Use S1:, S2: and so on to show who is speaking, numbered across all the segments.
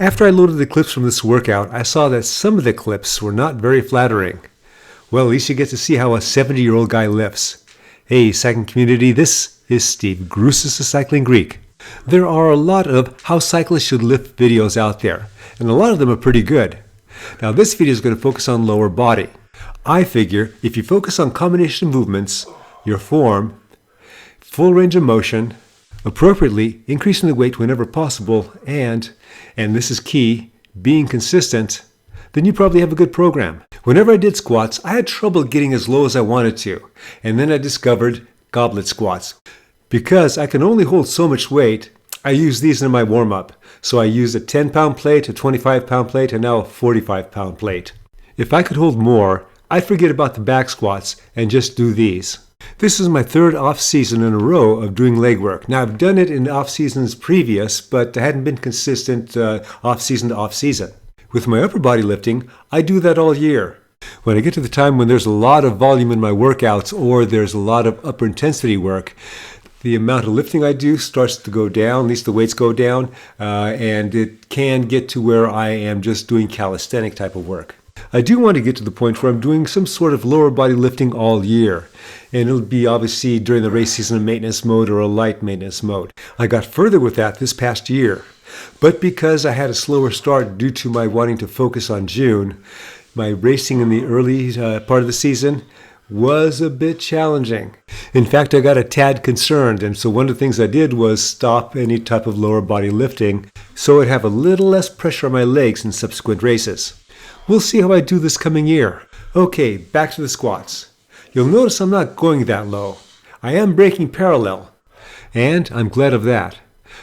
S1: After I loaded the clips from this workout, I saw that some of the clips were not very flattering. Well, at least you get to see how a 70-year-old guy lifts. Hey, cycling community, this is Steve Grusis of Cycling Greek. There are a lot of how cyclists should lift videos out there, and a lot of them are pretty good. Now this video is going to focus on lower body. I figure if you focus on combination movements, your form, full range of motion, appropriately increasing the weight whenever possible, and this is key, being consistent, then you probably have a good program. Whenever I did squats, I had trouble getting as low as I wanted to, and then I discovered goblet squats. Because I can only hold so much weight, I use these in my warm-up. So I used a 10-pound plate, a 25-pound plate, and now a 45-pound plate. If I could hold more, I'd forget about the back squats and just do these. This is my third off-season in a row of doing leg work. Now, I've done it in off-seasons previous, but I hadn't been consistent off-season to off-season. With my upper body lifting, I do that all year. When I get to the time when there's a lot of volume in my workouts or there's a lot of upper intensity work, the amount of lifting I do starts to go down, at least the weights go down, and it can get to where I am just doing calisthenic type of work. I do want to get to the point where I'm doing some sort of lower body lifting all year. And it'll be obviously during the race season in maintenance mode or a light maintenance mode. I got further with that this past year. But because I had a slower start due to my wanting to focus on June, my racing in the early part of the season was a bit challenging. In fact, I got a tad concerned, and so one of the things I did was stop any type of lower body lifting so I'd have a little less pressure on my legs in subsequent races. We'll see how I do this coming year. Okay, back to the squats. You'll notice I'm not going that low. I am breaking parallel, and I'm glad of that.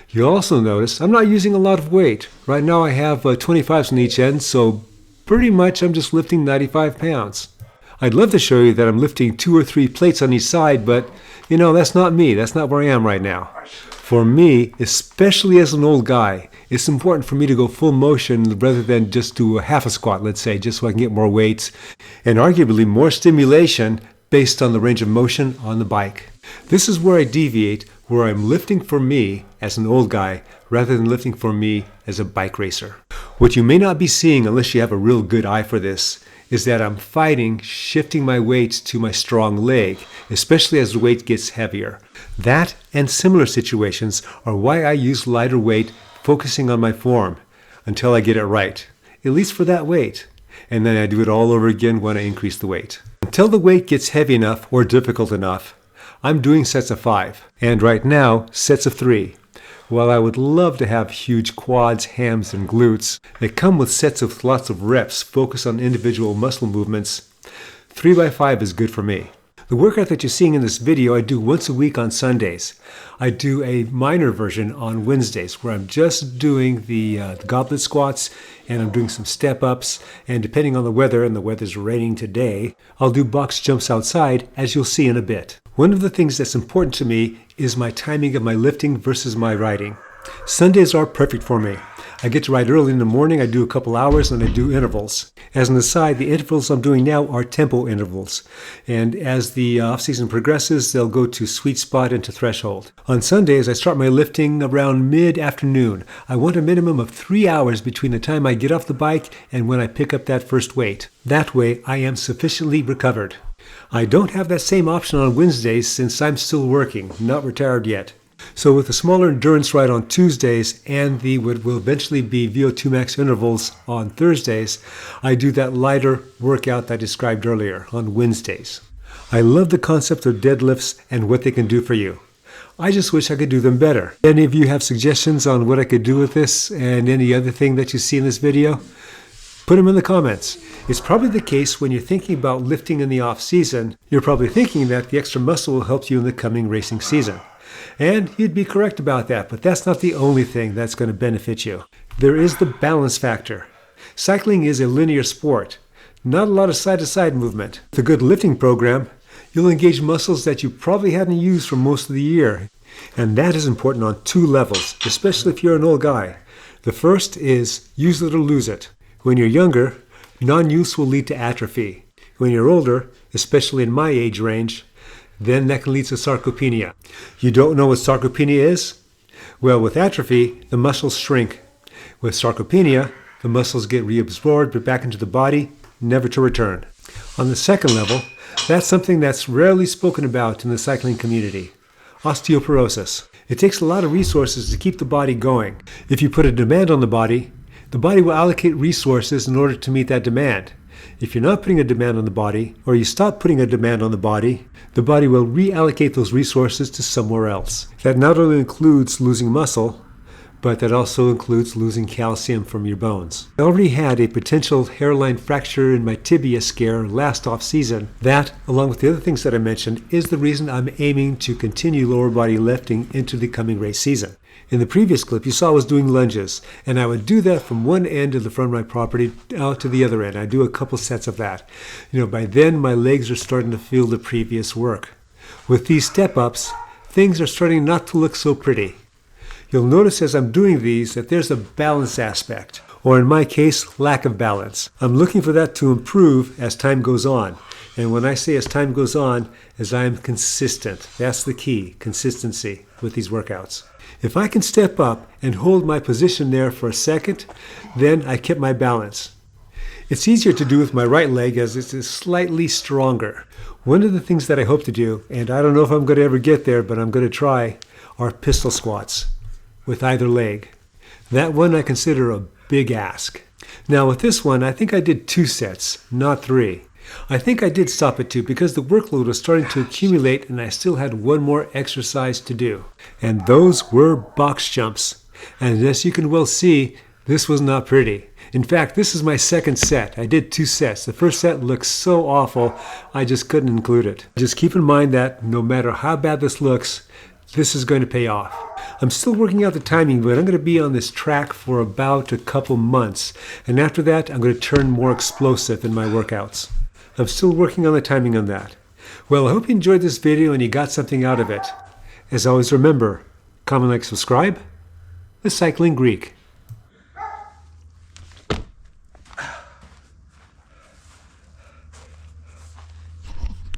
S1: You'll also notice I'm not using a lot of weight. Right now I have 25s on each end, so pretty much I'm just lifting 95 pounds. I'd love to show you that I'm lifting 2 or 3 plates on each side, but that's not me. That's not where I am right now. For me, especially as an old guy, it's important for me to go full motion rather than just do a half a squat, let's say, just so I can get more weights and arguably more stimulation based on the range of motion on the bike. This is where I deviate, where I'm lifting for me as an old guy rather than lifting for me as a bike racer. What you may not be seeing unless you have a real good eye for this is that I'm fighting shifting my weight to my strong leg, especially as the weight gets heavier. That and similar situations are why I use lighter weight, focusing on my form until I get it right, at least for that weight. And then I do it all over again when I increase the weight. Until the weight gets heavy enough or difficult enough, I'm doing sets of 5, and right now, sets of 3. While I would love to have huge quads, hams, and glutes that come with sets of lots of reps focused on individual muscle movements, 3x5 is good for me. The workout that you're seeing in this video I do once a week on Sundays. I do a minor version on Wednesdays where I'm just doing the goblet squats and I'm doing some step-ups, and depending on the weather, and the weather's raining today, I'll do box jumps outside, as you'll see in a bit. One of the things that's important to me is my timing of my lifting versus my riding. Sundays are perfect for me. I get to ride early in the morning, I do a couple hours, and I do intervals. As an aside, the intervals I'm doing now are tempo intervals. And as the off-season progresses, they'll go to sweet spot and to threshold. On Sundays, I start my lifting around mid-afternoon. I want a minimum of 3 hours between the time I get off the bike and when I pick up that first weight. That way, I am sufficiently recovered. I don't have that same option on Wednesdays since I'm still working, not retired yet. So with a smaller endurance ride on Tuesdays and the what will eventually be VO2 max intervals on Thursdays, I do that lighter workout that I described earlier on Wednesdays. I love the concept of deadlifts and what they can do for you. I just wish I could do them better. Any of you have suggestions on what I could do with this and any other thing that you see in this video? Put them in the comments. It's probably the case when you're thinking about lifting in the off season, you're probably thinking that the extra muscle will help you in the coming racing season. And you'd be correct about that, but that's not the only thing that's going to benefit you. There is the balance factor. Cycling is a linear sport, not a lot of side-to-side movement. With a good lifting program, you'll engage muscles that you probably hadn't used for most of the year. And that is important on 2 levels, especially if you're an old guy. The first is use it or lose it. When you're younger, non-use will lead to atrophy. When you're older, especially in my age range, then that can lead to sarcopenia. You don't know what sarcopenia is? Well, with atrophy, the muscles shrink. With sarcopenia, the muscles get reabsorbed but back into the body, never to return. On the second level, that's something that's rarely spoken about in the cycling community. Osteoporosis. It takes a lot of resources to keep the body going. If you put a demand on the body will allocate resources in order to meet that demand. If you're not putting a demand on the body, or you stop putting a demand on the body will reallocate those resources to somewhere else. That not only includes losing muscle, but that also includes losing calcium from your bones. I already had a potential hairline fracture in my tibia scare last off-season. That, along with the other things that I mentioned, is the reason I'm aiming to continue lower body lifting into the coming race season. In the previous clip, you saw I was doing lunges, and I would do that from one end of the front of my property out to the other end. I do a couple sets of that. By then, my legs are starting to feel the previous work. With these step-ups, things are starting not to look so pretty. You'll notice as I'm doing these that there's a balance aspect, or in my case, lack of balance. I'm looking for that to improve as time goes on. And when I say as time goes on, as I am consistent. That's the key, consistency with these workouts. If I can step up and hold my position there for a second, then I kept my balance. It's easier to do with my right leg as it's slightly stronger. One of the things that I hope to do, and I don't know if I'm going to ever get there, but I'm going to try, are pistol squats with either leg. That one I consider a big ask. Now with this one, I think I did 2 sets, not 3. I think I did stop at 2 because the workload was starting to accumulate and I still had one more exercise to do. And those were box jumps. And as you can well see, this was not pretty. In fact, this is my second set. I did 2 sets. The first set looked so awful, I just couldn't include it. Just keep in mind that no matter how bad this looks, this is going to pay off. I'm still working out the timing, but I'm going to be on this track for about a couple months. And after that, I'm going to turn more explosive in my workouts. I'm still working on the timing on that. Well, I hope you enjoyed this video and you got something out of it. As always, remember, comment, like, subscribe. The Cycling Greek.